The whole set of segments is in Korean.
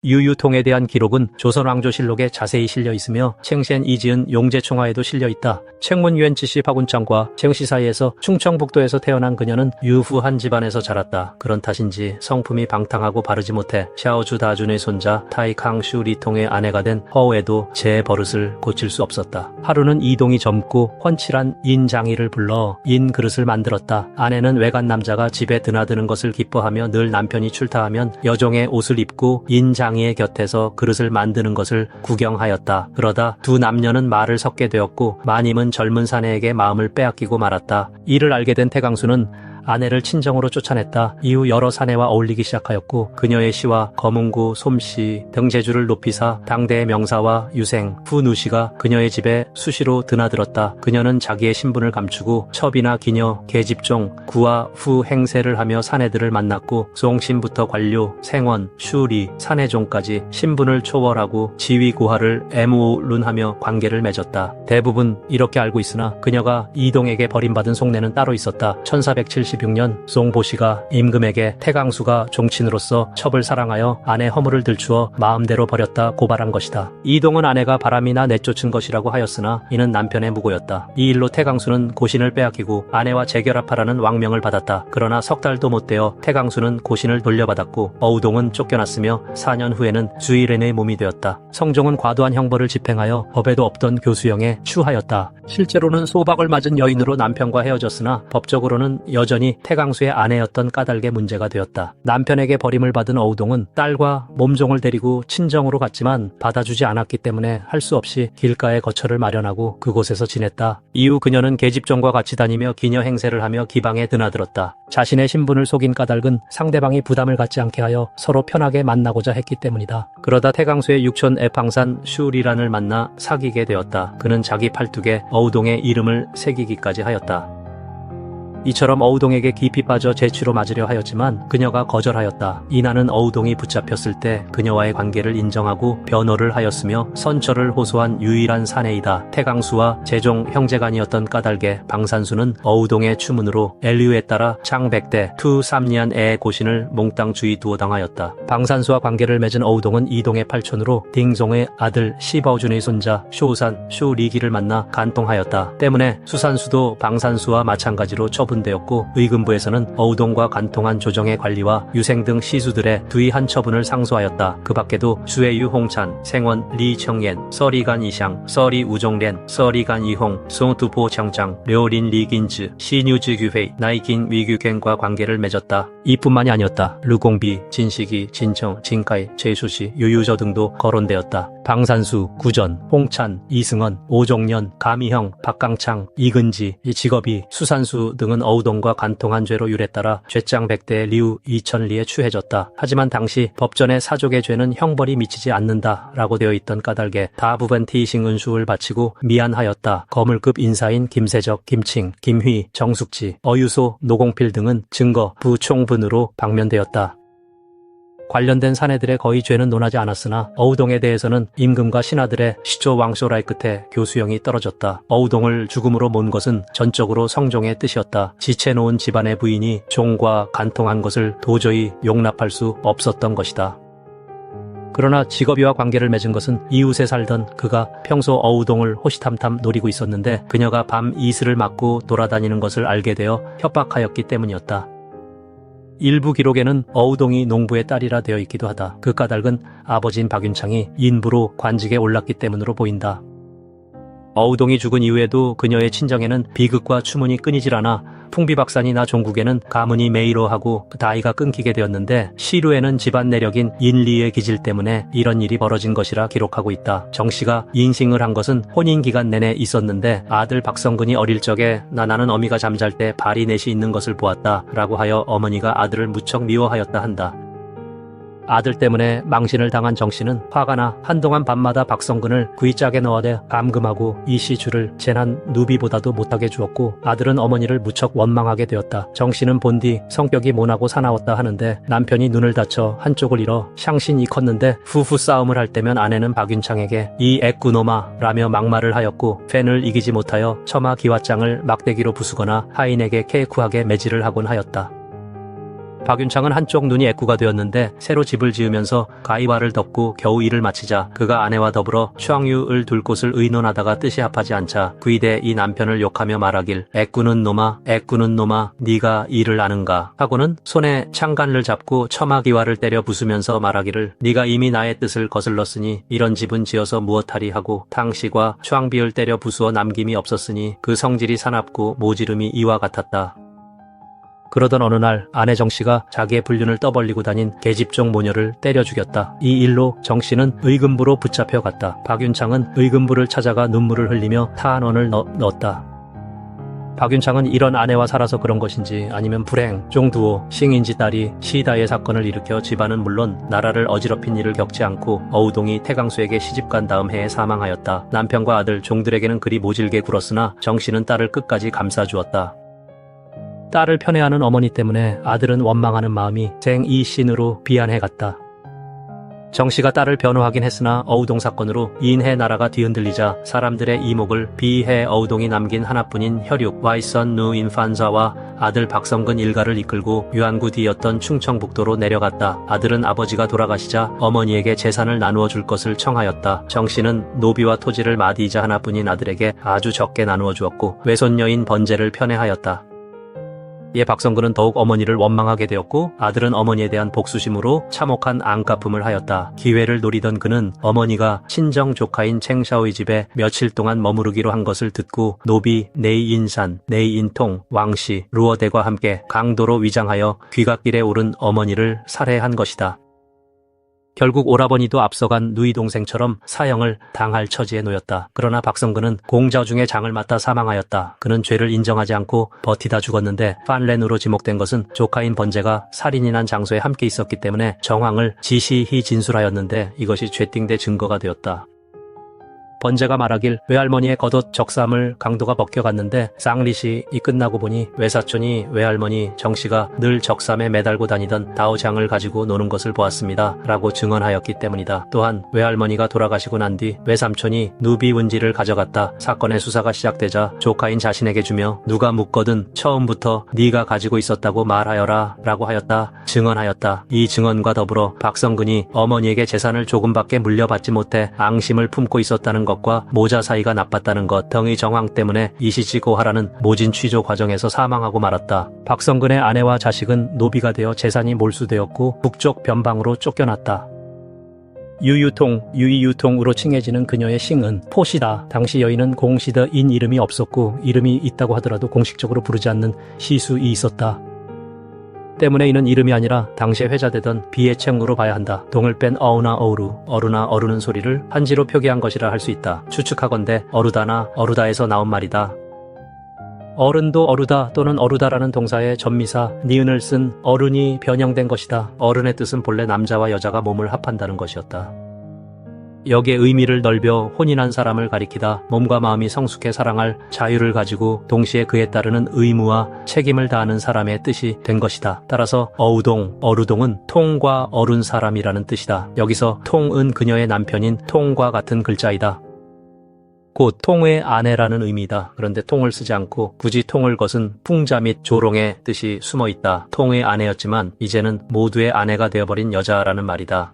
유유통에 대한 기록은 조선왕조실록에 자세히 실려 있으며 챙시엔 이지은 용제총화에도 실려 있다. 챙문 유엔치씨 파군창과 챙시 사이에서 충청북도에서 태어난 그녀는 유후한 집안에서 자랐다. 그런 탓인지 성품이 방탕하고 바르지 못해 샤오주 다준의 손자 타이캉슈 리통의 아내가 된 허우에도 제 버릇을 고칠 수 없었다. 하루는 이동이 젊고 훤칠한 인장이를 불러 인 그릇을 만들었다. 아내는 외간 남자가 집에 드나드는 것을 기뻐하며 늘 남편이 출타하면 여종의 옷을 입고 인장이의 곁에서 그릇을 만드는 것을 구경하였다. 그러다 두 남녀는 말을 섞게 되었고 마님은 젊은 사내에게 마음을 빼앗기고 말았다. 이를 알게 된 태강수는 아내를 친정으로 쫓아냈다. 이후 여러 사내와 어울리기 시작하였고 그녀의 시와 거문구, 솜씨 등 재주를 높이사 당대의 명사와 유생, 후누시가 그녀의 집에 수시로 드나들었다. 그녀는 자기의 신분을 감추고 첩이나 기녀, 계집종, 구와 후 행세를 하며 사내들을 만났고 송신부터 관료, 생원, 슈리, 사내종까지 신분을 초월하고 지위 고하를 애무룬하며 관계를 맺었다. 대부분 이렇게 알고 있으나 그녀가 이동에게 버림받은 속내는 따로 있었다. 1476년 송보시가 임금에게 태강수가 종친으로서 첩을 사랑하여 아내 허물을 들추어 마음대로 버렸다 고발한 것이다. 이동은 아내가 바람이나 내쫓은 것이라고 하였으나 이는 남편의 무고였다. 이 일로 태강수는 고신을 빼앗기고 아내와 재결합하라는 왕명을 받았다. 그러나 석 달도 못 되어 태강수는 고신을 돌려받았고 어우동은 쫓겨났으며 4년 후에는 주일엔의 몸이 되었다. 성종은 과도한 형벌을 집행하여 법에도 없던 교수형에 추하였다. 실제로는 소박을 맞은 여인으로 남편과 헤어졌으나 법적으로는 여전히 태강수의 아내였던 까닭에 문제가 되었다. 남편에게 버림을 받은 어우동은 딸과 몸종을 데리고 친정으로 갔지만 받아주지 않았기 때문에 할 수 없이 길가에 거처를 마련하고 그곳에서 지냈다. 이후 그녀는 계집종과 같이 다니며 기녀 행세를 하며 기방에 드나들었다. 자신의 신분을 속인 까닭은 상대방이 부담을 갖지 않게 하여 서로 편하게 만나고자 했기 때문이다. 그러다 태강수의 육촌 애팡산 슈리란을 만나 사귀게 되었다. 그는 자기 팔뚝에 어우동의 이름을 새기기까지 하였다. 이처럼 어우동에게 깊이 빠져 재취로 맞으려 하였지만 그녀가 거절하였다. 이나는 어우동이 붙잡혔을 때 그녀와의 관계를 인정하고 변호를 하였으며 선처를 호소한 유일한 사내이다. 태강수와 재종 형제간이었던 까닭에 방산수는 어우동의 추문으로 엘류에 따라 창백대 투 삼리안의 고신을 몽땅 주의 두어당하였다. 방산수와 관계를 맺은 어우동은 이동의 팔촌으로 딩종의 아들 시버준의 손자 쇼산 슈리기를 만나 간통하였다. 때문에 수산수도 방산수와 마찬가지로 처분 되었고 의금부에서는 어우동과 간통한 조정의 관리와 유생 등 시수들의 두이한 처분을 상소하였다. 그 밖에도 수해유 홍찬, 생원 리청옌, 서리간 이샹, 서리 우종렌, 서리간 이홍, 송두포 청장, 료린 리긴즈, 시뉴즈 규회이, 나이긴 위규겐과 관계를 맺었다. 이뿐만이 아니었다. 르공비, 진식이, 진청, 진카이, 제수시, 유유저 등도 거론되었다. 방산수, 구전, 홍찬, 이승원, 오종년, 가미형, 박강창, 이근지, 직업이, 수산수 등은 어우동과 간통한 죄로 율에 따라 죄장 100대 리우 2000리에 추해졌다. 하지만 당시 법전의 사족의 죄는 형벌이 미치지 않는다라고 되어 있던 까닭에 다부벤티싱 은수를 바치고 미안하였다. 거물급 인사인 김세적, 김칭, 김휘, 정숙지, 어유소, 노공필 등은 증거, 부총분으로 방면되었다. 관련된 사내들의 거의 죄는 논하지 않았으나 어우동에 대해서는 임금과 신하들의 시조 왕쇼라의 끝에 교수형이 떨어졌다. 어우동을 죽음으로 몬 것은 전적으로 성종의 뜻이었다. 지체놓은 집안의 부인이 종과 간통한 것을 도저히 용납할 수 없었던 것이다. 그러나 직업이와 관계를 맺은 것은 이웃에 살던 그가 평소 어우동을 호시탐탐 노리고 있었는데 그녀가 밤 이슬을 맞고 돌아다니는 것을 알게 되어 협박하였기 때문이었다. 일부 기록에는 어우동이 농부의 딸이라 되어 있기도 하다. 그 까닭은 아버지인 박윤창이 인부로 관직에 올랐기 때문으로 보인다. 어우동이 죽은 이후에도 그녀의 친정에는 비극과 추문이 끊이질 않아 풍비박산이나 종국에는 가문이 매이로하고 다이가 끊기게 되었는데 시루에는 집안 내력인 인리의 기질 때문에 이런 일이 벌어진 것이라 기록하고 있다. 정씨가 인싱을 한 것은 혼인기간 내내 있었는데 아들 박성근이 어릴 적에 나는 어미가 잠잘 때 발이 넷이 있는 것을 보았다 라고 하여 어머니가 아들을 무척 미워하였다 한다. 아들 때문에 망신을 당한 정씨는 화가 나 한동안 밤마다 박성근을 구이짝에 넣어대 감금하고 이 시주를 재난 누비보다도 못하게 주었고 아들은 어머니를 무척 원망하게 되었다. 정씨는 본디 성격이 모나고 사나웠다 하는데 남편이 눈을 다쳐 한쪽을 잃어 샹신이 컸는데 후후 싸움을 할 때면 아내는 박윤창에게 이 애꾸노마 라며 막말을 하였고 팬을 이기지 못하여 처마 기왓장을 막대기로 부수거나 하인에게 케이쿠하게 매질을 하곤 하였다. 박윤창은 한쪽 눈이 애꾸가 되었는데 새로 집을 지으면서 가위바를 덮고 겨우 일을 마치자 그가 아내와 더불어 추앙유을 둘 곳을 의논하다가 뜻이 합하지 않자 귀대 이 남편을 욕하며 말하길 애꾸는 놈아 네가 일을 아는가 하고는 손에 창간을 잡고 처마기와를 때려 부수면서 말하기를 네가 이미 나의 뜻을 거슬렀으니 이런 집은 지어서 무엇하리 하고 탕씨과 추앙비를 때려 부수어 남김이 없었으니 그 성질이 사납고 모지름이 이와 같았다. 그러던 어느 날 아내 정씨가 자기의 불륜을 떠벌리고 다닌 계집종 모녀를 때려 죽였다. 이 일로 정씨는 의금부로 붙잡혀 갔다. 박윤창은 의금부를 찾아가 눈물을 흘리며 탄원을 넣었다. 박윤창은 이런 아내와 살아서 그런 것인지 아니면 불행, 종두오, 싱인지 딸이 시다의 사건을 일으켜 집안은 물론 나라를 어지럽힌 일을 겪지 않고 어우동이 태강수에게 시집간 다음 해에 사망하였다. 남편과 아들, 종들에게는 그리 모질게 굴었으나 정씨는 딸을 끝까지 감싸주었다. 딸을 편애하는 어머니 때문에 아들은 원망하는 마음이 생이신으로 비안해갔다. 정씨가 딸을 변호하긴 했으나 어우동 사건으로 인해 나라가 뒤흔들리자 사람들의 이목을 비해 어우동이 남긴 하나뿐인 혈육 와이선 누 인판사와 아들 박성근 일가를 이끌고 유한구 뒤였던 충청북도로 내려갔다. 아들은 아버지가 돌아가시자 어머니에게 재산을 나누어 줄 것을 청하였다. 정씨는 노비와 토지를 마디이자 하나뿐인 아들에게 아주 적게 나누어 주었고 외손녀인 번제를 편애하였다. 이에 박성근은 더욱 어머니를 원망하게 되었고 아들은 어머니에 대한 복수심으로 참혹한 앙가품을 하였다. 기회를 노리던 그는 어머니가 친정 조카인 챙샤오의 집에 며칠 동안 머무르기로 한 것을 듣고 노비 네이인산, 네이인통, 왕씨, 루어대과 함께 강도로 위장하여 귀갓길에 오른 어머니를 살해한 것이다. 결국 오라버니도 앞서간 누이 동생처럼 사형을 당할 처지에 놓였다. 그러나 박성근은 공자 중에 장을 맞다 사망하였다. 그는 죄를 인정하지 않고 버티다 죽었는데 판렌으로 지목된 것은 조카인 번제가 살인이 난 장소에 함께 있었기 때문에 정황을 지시히 진술하였는데 이것이 죄띵대 증거가 되었다. 번제가 말하길 외할머니의 겉옷 적삼을 강도가 벗겨갔는데 쌍리시 끝나고 보니 외사촌이 외할머니 정씨가 늘 적삼에 매달고 다니던 다오장을 가지고 노는 것을 보았습니다. 라고 증언하였기 때문이다. 또한 외할머니가 돌아가시고 난 뒤 외삼촌이 누비운지를 가져갔다. 사건의 수사가 시작되자 조카인 자신에게 주며 누가 묻거든 처음부터 네가 가지고 있었다고 말하여라 라고 하였다. 증언하였다. 이 증언과 더불어 박성근이 어머니에게 재산을 조금밖에 물려받지 못해 앙심을 품고 있었다는 것과 모자 사이가 나빴다는 것 등의 정황 때문에 이시지고하라는 모진 취조 과정에서 사망하고 말았다. 박성근의 아내와 자식은 노비가 되어 재산이 몰수되었고 북쪽 변방으로 쫓겨났다. 유이유통으로 칭해지는 그녀의 싱은 포시다. 당시 여인은 공시더인 이름이 없었고 이름이 있다고 하더라도 공식적으로 부르지 않는 시수이 있었다. 때문에 이는 이름이 아니라 당시에 회자되던 비애칭으로 봐야 한다. 동을 뺀 어우나 어우루, 어루나 어루는 소리를 한지로 표기한 것이라 할 수 있다. 추측하건대 어루다나 어루다에서 나온 말이다. 어른도 어루다 또는 어루다라는 동사의 전미사 니은을 쓴 어른이 변형된 것이다. 어른의 뜻은 본래 남자와 여자가 몸을 합한다는 것이었다. 여기에 의미를 넓혀 혼인한 사람을 가리키다 몸과 마음이 성숙해 사랑할 자유를 가지고 동시에 그에 따르는 의무와 책임을 다하는 사람의 뜻이 된 것이다. 따라서 어우동, 어루동은 통과 어른 사람이라는 뜻이다. 여기서 통은 그녀의 남편인 통과 같은 글자이다. 곧 통의 아내라는 의미이다. 그런데 통을 쓰지 않고 굳이 통을 것은 풍자 및 조롱의 뜻이 숨어있다. 통의 아내였지만 이제는 모두의 아내가 되어버린 여자라는 말이다.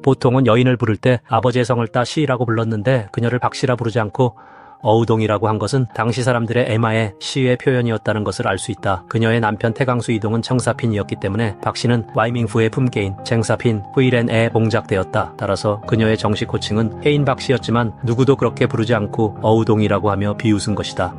보통은 여인을 부를 때 아버지의 성을 따 시라고 불렀는데 그녀를 박씨라 부르지 않고 어우동이라고 한 것은 당시 사람들의 애마의 시의 표현이었다는 것을 알 수 있다. 그녀의 남편 태강수 이동은 청사핀이었기 때문에 박씨는 와이밍푸의 품계인 쟁사핀 후일엔에 봉작되었다. 따라서 그녀의 정식 호칭은 혜인 박씨였지만 누구도 그렇게 부르지 않고 어우동이라고 하며 비웃은 것이다.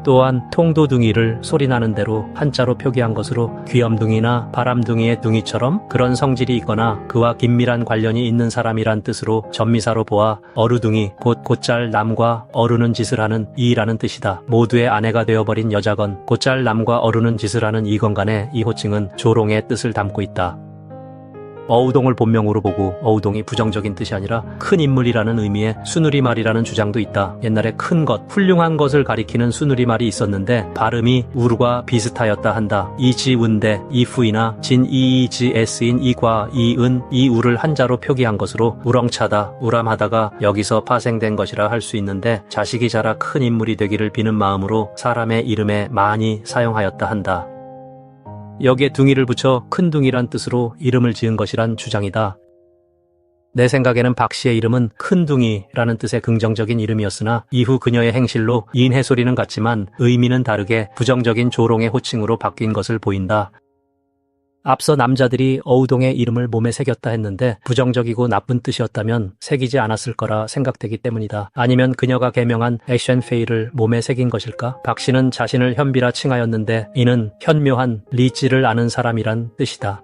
또한 통도둥이를 소리나는 대로 한자로 표기한 것으로 귀염둥이나 바람둥이의 둥이처럼 그런 성질이 있거나 그와 긴밀한 관련이 있는 사람이란 뜻으로 전미사로 보아 어루둥이 곧 곧잘 남과 어루는 짓을 하는 이라는 뜻이다. 모두의 아내가 되어버린 여자건 곧잘 남과 어루는 짓을 하는 이건 간에 이 호칭은 조롱의 뜻을 담고 있다. 어우동을 본명으로 보고 어우동이 부정적인 뜻이 아니라 큰 인물이라는 의미의 수누리말이라는 주장도 있다. 옛날에 큰 것, 훌륭한 것을 가리키는 수누리말이 있었는데 발음이 우르과 비슷하였다 한다. 이지운대, 이후이나 진이이지에스인 이과, 이은, 이우를 한자로 표기한 것으로 우렁차다, 우람하다가 여기서 파생된 것이라 할 수 있는데 자식이 자라 큰 인물이 되기를 비는 마음으로 사람의 이름에 많이 사용하였다 한다. 여기에 둥이를 붙여 큰둥이란 뜻으로 이름을 지은 것이란 주장이다. 내 생각에는 박 씨의 이름은 큰둥이라는 뜻의 긍정적인 이름이었으나 이후 그녀의 행실로 인해소리는 같지만 의미는 다르게 부정적인 조롱의 호칭으로 바뀐 것을 보인다. 앞서 남자들이 어우동의 이름을 몸에 새겼다 했는데 부정적이고 나쁜 뜻이었다면 새기지 않았을 거라 생각되기 때문이다. 아니면 그녀가 개명한 애쉔페이를 몸에 새긴 것일까? 박 씨는 자신을 현비라 칭하였는데 이는 현묘한 리찌를 아는 사람이란 뜻이다.